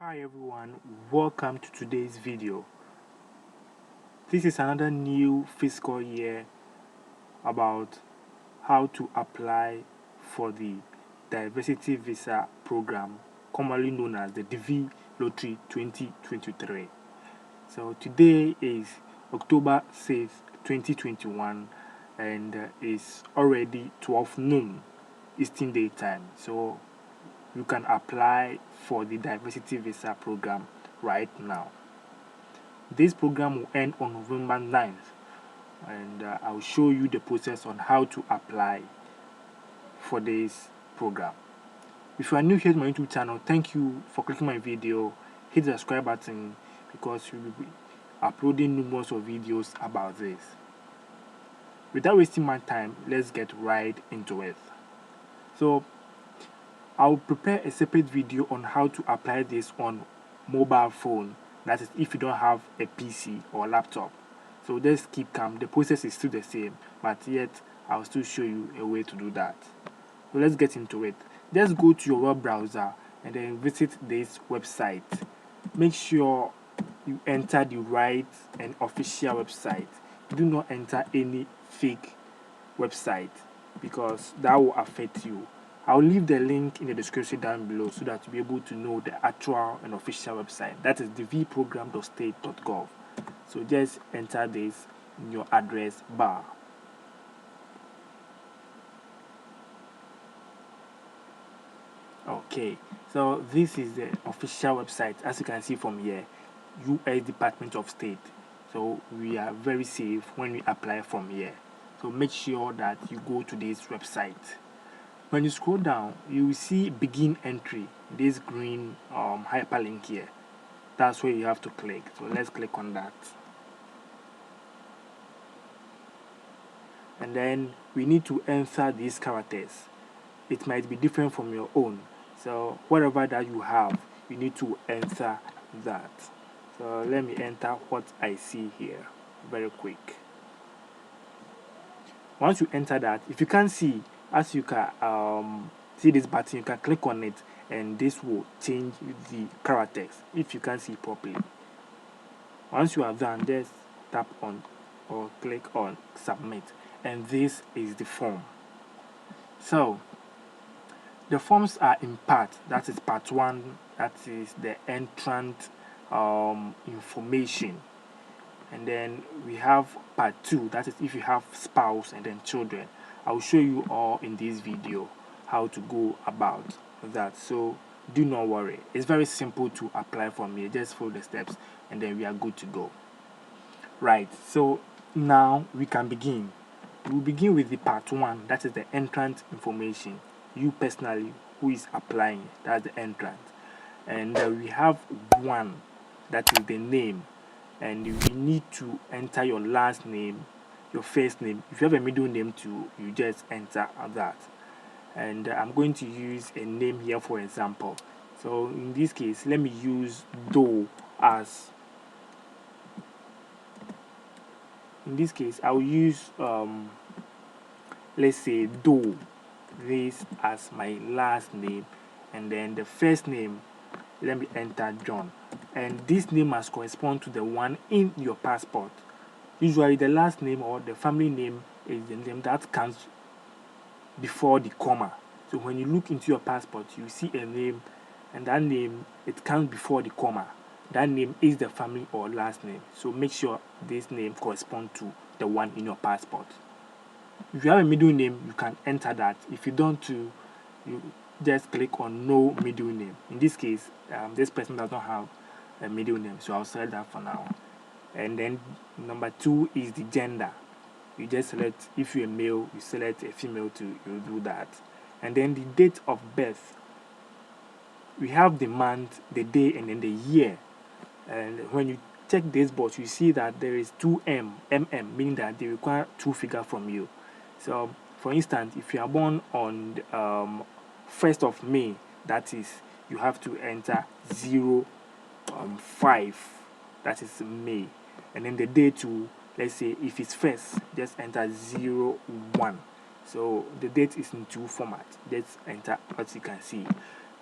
Hi everyone, welcome to today's video. This is another new fiscal year about how to apply for the diversity visa program, commonly known as the DV Lottery 2023. So today is October 6th, 2021, and it's already 12 noon Eastern Daytime. So you can apply for the diversity visa program right now. This program will end on November 9th, and I'll show you the process on how to apply for this program. If you are new here to my YouTube channel, thank you for clicking my video. Hit the subscribe button because we will be uploading numerous of videos about this. Without wasting my time, let's get right into it. So I'll prepare a separate video on how to apply this on mobile phone. That is, if you don't have a PC or laptop. So just keep calm. The process is still the same, but yet I'll still show you a way to do that. So let's get into it. Just go to your web browser and then visit this website. Make sure you enter the right and official website. Do not enter any fake website because that will affect you. I'll leave the link in the description down below so that you'll be able to know the actual and official website. That is dvprogram.state.gov. So just enter this in your address bar. Okay, so this is the official website, as you can see from here, US Department of State. So we are very safe when we apply from here. So make sure that you go to this website. When you scroll down, you will see begin entry, this green hyperlink here. That's where you have to click. So let's click on that. And then we need to enter these characters. It might be different from your own. So whatever that you have, you need to enter that. So let me enter what I see here very quick. Once you enter that, if you can't see, as you can see this button, you can click on it and this will change the characters if you can't see properly. Once you are done, just tap on or click on submit, and this is the form. So the forms are in part. That is part 1, that is the entrant information. And then we have part 2, that is if you have spouse and then children. I'll show you all in this video how to go about that. So do not worry. It's very simple to apply from here. Just follow the steps and then we are good to go. Right, so now we can begin. We'll begin with the part 1, that is the entrant information. You personally, who is applying, that's the entrant. And we have 1, that is the name. And you need to enter your last name, your first name. If you have a middle name too, you just enter that. And I'm going to use a name here for example. So in this case, let me use Doe as. In this case, I'll use let's say Doe, this as my last name, and then the first name, let me enter John. And this name must correspond to the one in your passport. Usually the last name or the family name is the name that comes before the comma. So when you look into your passport, you see a name, and that name, it comes before the comma. That name is the family or last name. So make sure this name corresponds to the one in your passport. If you have a middle name, you can enter that. If you don't, you just click on no middle name. In this case, this person does not have a middle name, so I'll select that for now. And then number 2 is the gender. You just select, if you're a male, you select a female too, you do that. And then the date of birth, we have the month, the day, and then the year. And when you check this box, you see that there is 2M, meaning that they require 2 figures from you. So for instance, if you are born on the, 1st of May, that is, you have to enter 05, that is May. And then the day to, let's say if it's first, just enter 01. So the date is in 2 formats. Let's enter what you can see.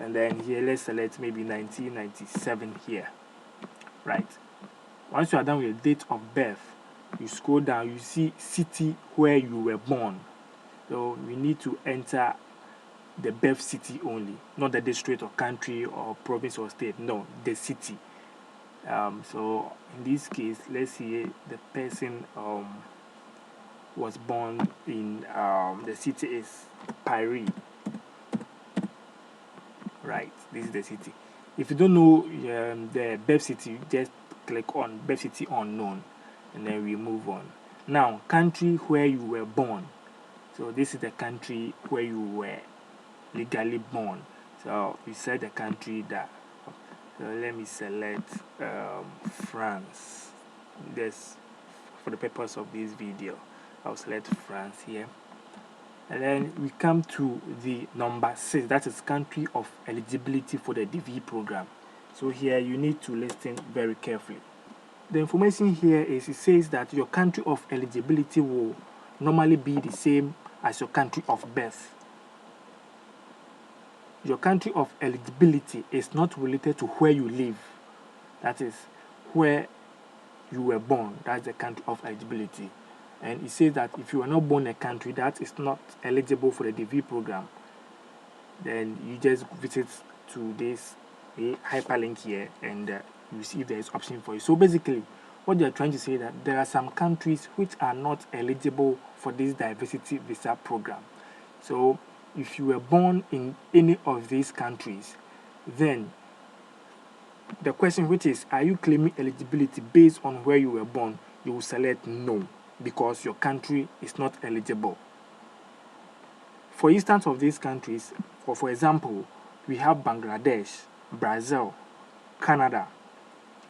and then here let's select maybe 1997 here, right? Once you are done with your date of birth, you scroll down, you see city where you were born. So we need to enter the birth city only, not the district or country or province or state. No, the city. So in this case, let's see the person was born in the city is Paris, right? This is the city. If you don't know the birth city, just click on birth city unknown, and then we move on. Now, country where you were born. So this is the country where you were legally born. So you select the country that. So let me select France. This for the purpose of this video. I'll select France here. And then we come to the number 6, that is country of eligibility for the DV program. So here you need to listen very carefully. The information here is, it says that your country of eligibility will normally be the same as your country of birth. Your country of eligibility is not related to where you live. That is where you were born. That's the country of eligibility. And it says that if you are not born in a country that is not eligible for the DV program, then you just visit to this hyperlink here, and you see if there is option for you. So basically, what they are trying to say that there are some countries which are not eligible for this diversity visa program. So if you were born in any of these countries, then the question which is, are you claiming eligibility based on where you were born? You will select no, because your country is not eligible. For instance of these countries, for example, we have Bangladesh, Brazil, Canada,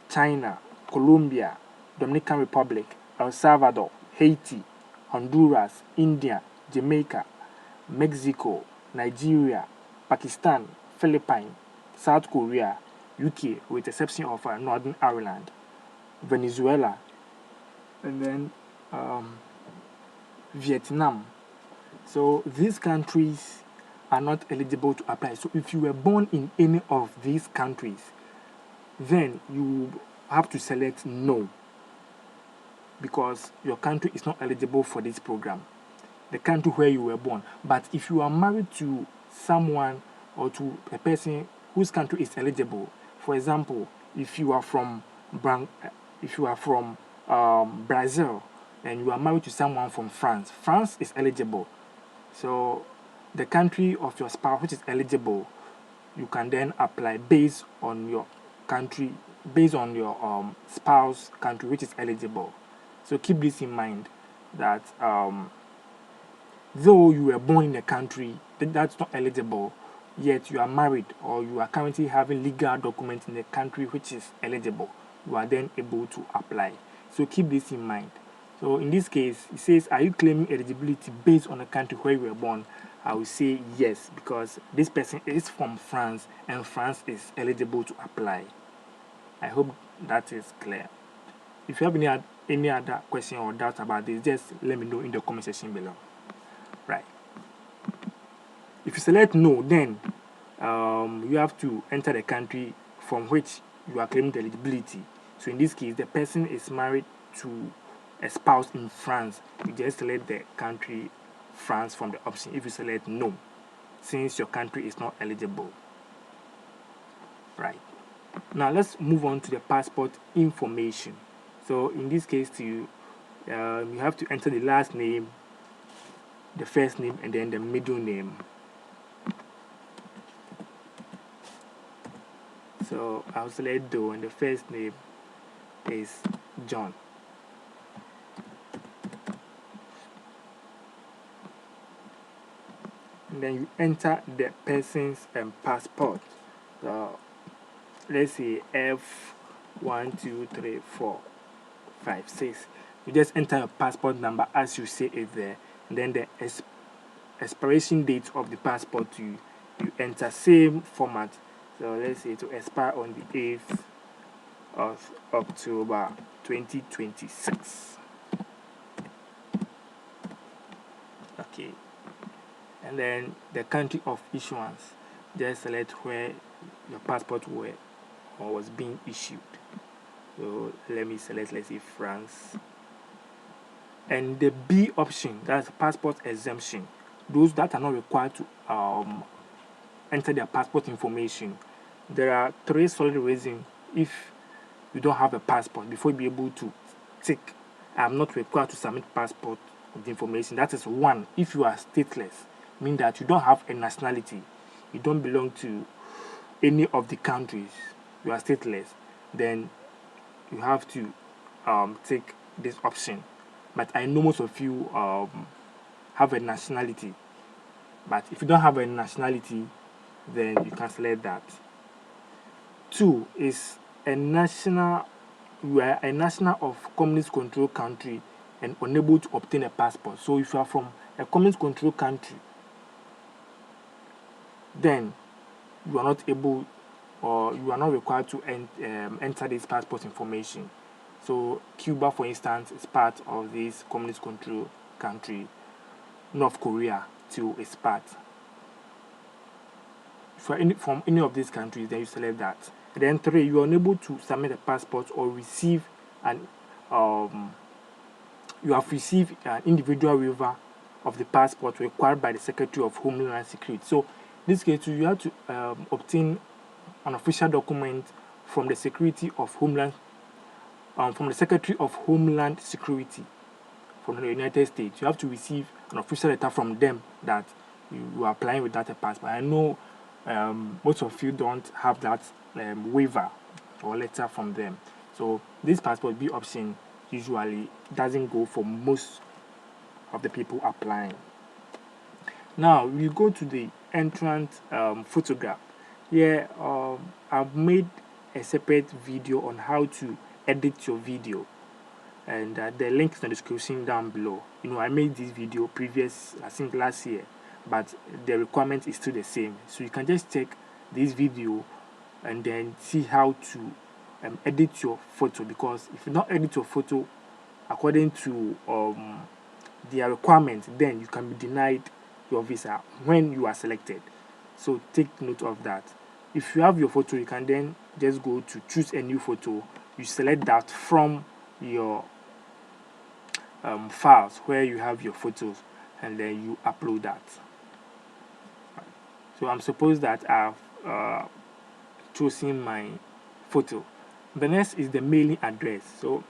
China, Colombia, Dominican Republic, El Salvador, Haiti, Honduras, India, Jamaica, Mexico, Nigeria, Pakistan, Philippines, South Korea, UK, with exception of Northern Ireland, Venezuela, and then Vietnam. So these countries are not eligible to apply. So if you were born in any of these countries, then you have to select no, because your country is not eligible for this program, the country where you were born. But if you are married to someone or to a person whose country is eligible, for example, if you are from Brazil and you are married to someone from France, France is eligible. So the country of your spouse which is eligible, you can then apply based on your country, based on your spouse country which is eligible. So keep this in mind, that though you were born in a country that's not eligible, yet you are married or you are currently having legal documents in a country which is eligible, you are then able to apply. So keep this in mind. So in this case, it says, are you claiming eligibility based on the country where you were born? I will say yes, because this person is from France and France is eligible to apply. I hope that is clear. If you have any other question or doubt about this, just let me know in the comment section below. Right. If you select no, then you have to enter the country from which you are claiming the eligibility. So in this case, the person is married to a spouse in France. You just select the country France from the option. If you select no, since your country is not eligible. Right. Now let's move on to the passport information. So in this case, you have to enter the last name, the first name, and then the middle name. So I'll select Do, and the first name is John. And then you enter the person's passport. So let's say F12345 You just enter your passport number as you see it there, and then the expiration date of the passport you enter same format. So let's say to expire on the 8th of October 2026. Okay. And then the country of issuance. just select where your passport was being issued. So let me select, let's say, France. And the B option, that's passport exemption, those that are not required to enter their passport information. There are 3 solid reasons if you don't have a passport before you be able to tick I'm not required to submit passport information. That is 1, if you are stateless, meaning that you don't have a nationality, you don't belong to any of the countries, you are stateless, then you have to take this option. But I know most of you have a nationality, but if you don't have a nationality, then you can select that. 2 is a national, you are a national of communist controlled country and unable to obtain a passport. So if you are from a communist controlled country, then you are not able, or you are not required to enter this passport information. So Cuba, for instance, is part of this communist controlled country. North Korea too is part. For from any of these countries, then you select that. And then 3, you are unable to submit a passport or receive an you have received an individual waiver of the passport required by the Secretary of Homeland Security. So in this case, you have to obtain an official document from the Secretary of Homeland Security from the United States. You have to receive an official letter from them that you are applying without a passport. I know most of you don't have that waiver or letter from them. So this passport B option usually doesn't go for most of the people applying. Now we go to the entrance photograph. Here I've made a separate video on how to edit your video, and the link is in the description down below. I made this video I think last year, but the requirement is still the same. So you can just check this video and then see how to edit your photo, because if you don't edit your photo according to their requirements, then you can be denied your visa when you are selected. So take note of that. If you have your photo, you can then just go to choose a new photo. You select that from your files where you have your photos, and then you upload that. So I'm supposed that I've chosen my photo. The next is the mailing address. So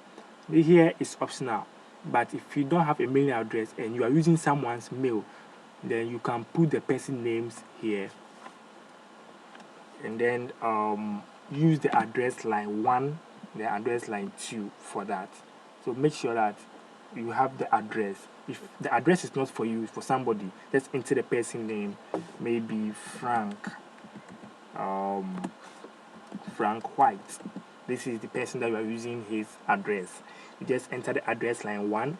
here is optional, but if you don't have a mailing address and you are using someone's mail, then you can put the person names here, and then use the address line 1, the address line 2 for that. So make sure that you have the address. If the address is not for you, for somebody, let's enter the person name, maybe Frank White. This is the person that you are using his address. You just enter the address line 1.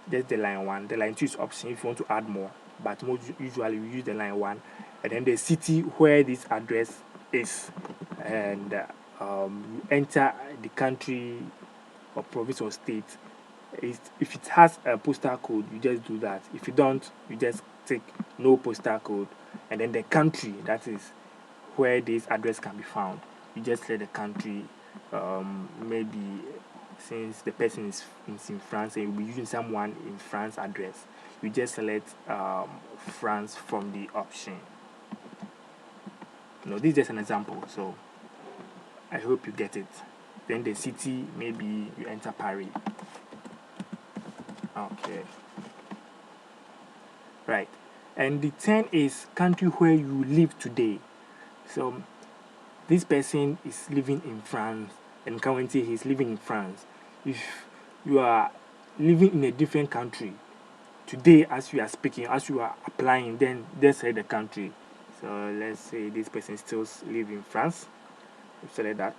That's the line 1. The line 2 is option if you want to add more, but most usually we use the line 1, and then the city where this address is, and you enter the country or province or state. If it has a postal code, you just do that. If you don't, you just take no postal code, and then the country, that is where this address can be found. You just select the country. Maybe since the person is in France and you'll be using someone in France address, you just select France from the option. This is just an example, so I hope you get it. Then the city, maybe you enter Paris. Okay, right. And the 10 is country where you live today. So this person is living in France, and currently he's living in France. If you are living in a different country today, as you are speaking, as you are applying, then just select the country. So let's say this person still lives in France. You select that,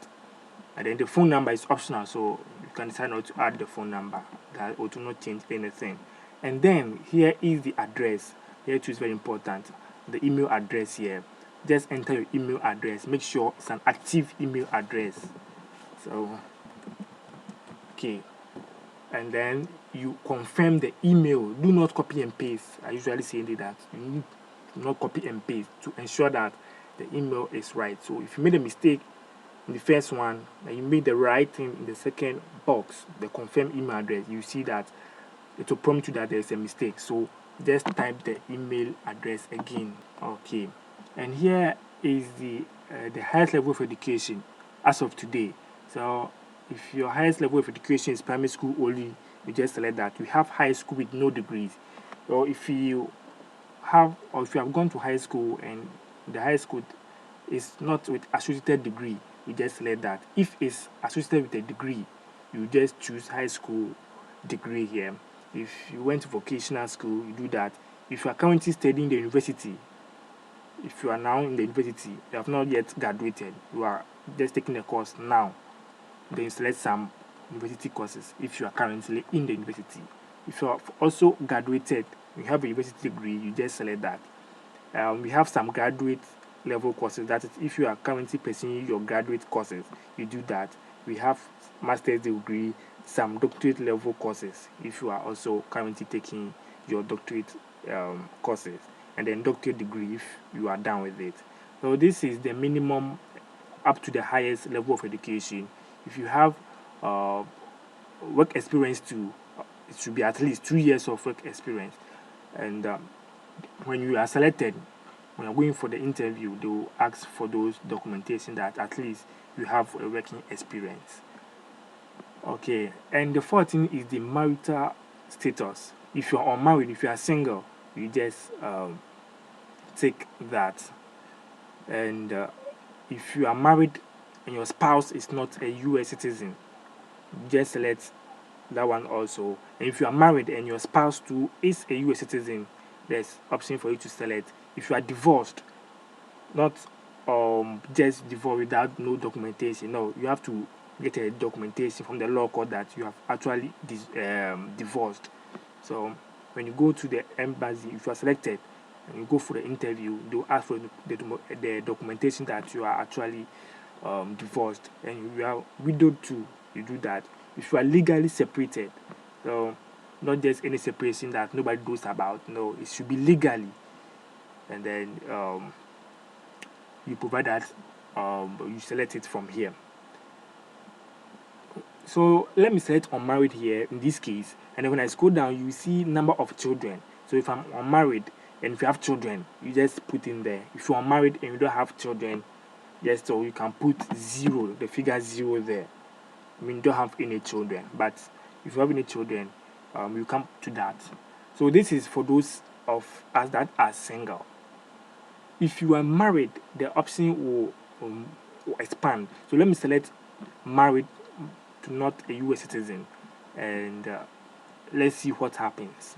and then the phone number is optional, so you can decide not to add the phone number. That will not change anything. And then here is the address. Here too is very important. The email address here. Just enter your email address. Make sure it's an active email address. So okay, and then you confirm the email. Do not copy and paste. I usually say that you need to not copy and paste to ensure that the email is right. So if you made a mistake in the first one and you made the right thing in the second box, the confirm email address, you see that it will prompt you that there's a mistake. So just type the email address again. Okay, and here is the highest level of education as of today. So if your highest level of education is primary school only, you just select that. You have high school with no degrees, or if you have gone to high school and the high school is not with associated degree, you just select that. If it's associated with a degree, you just choose high school degree here. If you went to vocational school, you do that. If you are currently studying the university, if you are now in the university, you have not yet graduated, you are just taking a course now, then you select some university courses if you are currently in the university. If you have also graduated, you have a university degree, you just select that. We have some graduate level courses. That is, if you are currently pursuing your graduate courses, you do that. We have master's degree, some doctorate level courses if you are also currently taking your doctorate courses, and then doctorate degree if you are done with it. So this is the minimum up to the highest level of education. If you have work experience too, it should be at least 2 years of work experience. And when you are selected, when you're going for the interview, they will ask for those documentation that at least you have a working experience. Okay, and the fourth thing is the marital status. If you are unmarried, if you are single, you just take that. And if you are married and your spouse is not a US citizen, just select that one also. And if you are married and your spouse too is a US citizen, there's option for you to select. If you are divorced, not just divorced without no documentation, no, you have to get a documentation from the law court that you have actually divorced. So when you go to the embassy, if you are selected and you go for the interview, they'll ask for the documentation that you are actually divorced, and you are widowed too, you do that. If you are legally separated, so not just any separation that nobody knows about, no, it should be legally, and then you provide that, you select it from here. So let me select unmarried here in this case, and then when I scroll down, you see number of children. So if I'm unmarried and if you have children, you just put in there. If you're unmarried and you don't have children, just so you can put 0, the figure 0 there. I mean, you don't have any children, but if you have any children, you come to that. So this is for those of us that are single. If you are married, the option will expand. So let me select married to not a US citizen, and let's see what happens.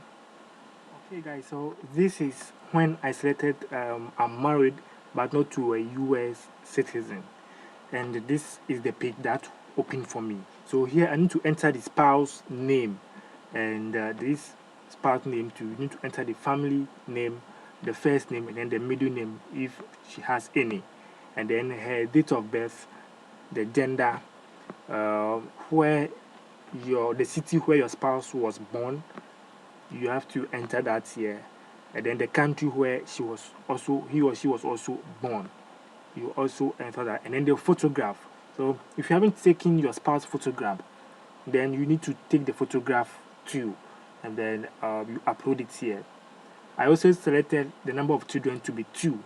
Okay guys, so this is when I selected I'm married but not to a US citizen, and this is the page that opened for me. So here I need to enter the spouse name, and this spouse name too, you need to enter the family name, the first name, and then the middle name if she has any, and then her date of birth, the gender, where the city where your spouse was born, you have to enter that here, and then the country where he or she was also born, you also enter that, and then the photograph. So if you haven't taken your spouse photograph, then you need to take the photograph too, and then you upload it here. I also selected the number of children to be 2,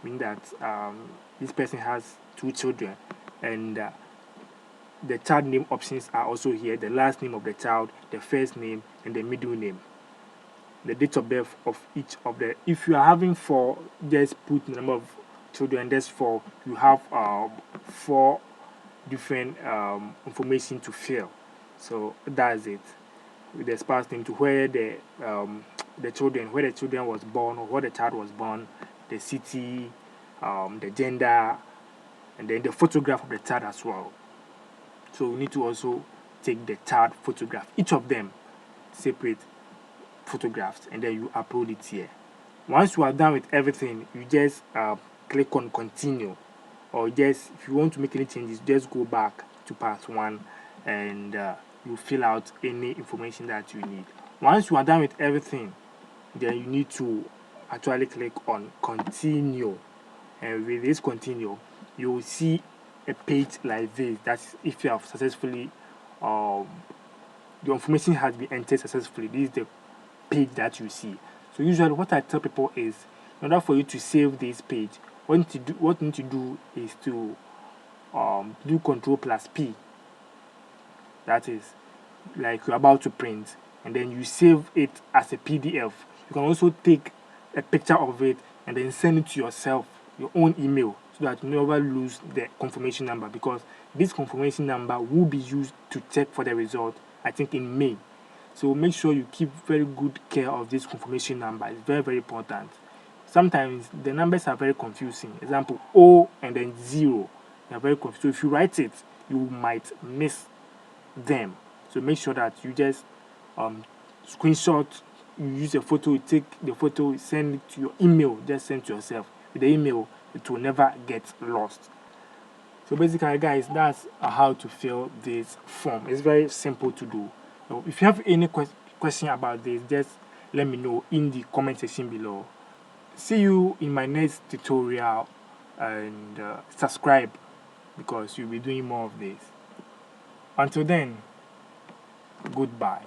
meaning that this person has 2 children, and the child name options are also here: the last name of the child, the first name, and the middle name, the date of birth of each of the. If you are having 4, just put the number of children. That's 4. You have 4 different information to fill. So that's it. With the spouse name, to where the children, where the children was born, or where the child was born, the city, the gender, and then the photograph of the child as well. So we need to also take the child photograph, each of them separate photographs, and then you upload it here. Once you are done with everything, you just click on continue, or just, if you want to make any changes, just go back to part 1 and you fill out any information that you need. Once you are done with everything, then you need to actually click on continue, and with this continue, you will see a page like this. That's if you have successfully your information has been entered successfully. This is the page that you see. So usually what I tell people is, in order for you to save this page, what you need to do is to do Ctrl+P. That is like you're about to print, and then you save it as a PDF. You can also take a picture of it and then send it to yourself, your own email, so that you never lose the confirmation number, because this confirmation number will be used to check for the result, I think, in May. So make sure you keep very good care of this confirmation number. It's very, very important. Sometimes the numbers are very confusing. Example, O and then 0. They are very confusing. So if you write it, you might miss them. So make sure that you just screenshot, you use a photo, you take the photo, send it to your email, just send to yourself. With the email, it will never get lost. So basically, guys, that's how to fill this form. It's very simple to do. So if you have any question about this, just let me know in the comment section below. See you in my next tutorial, and subscribe, because you'll be doing more of this. Until then, goodbye.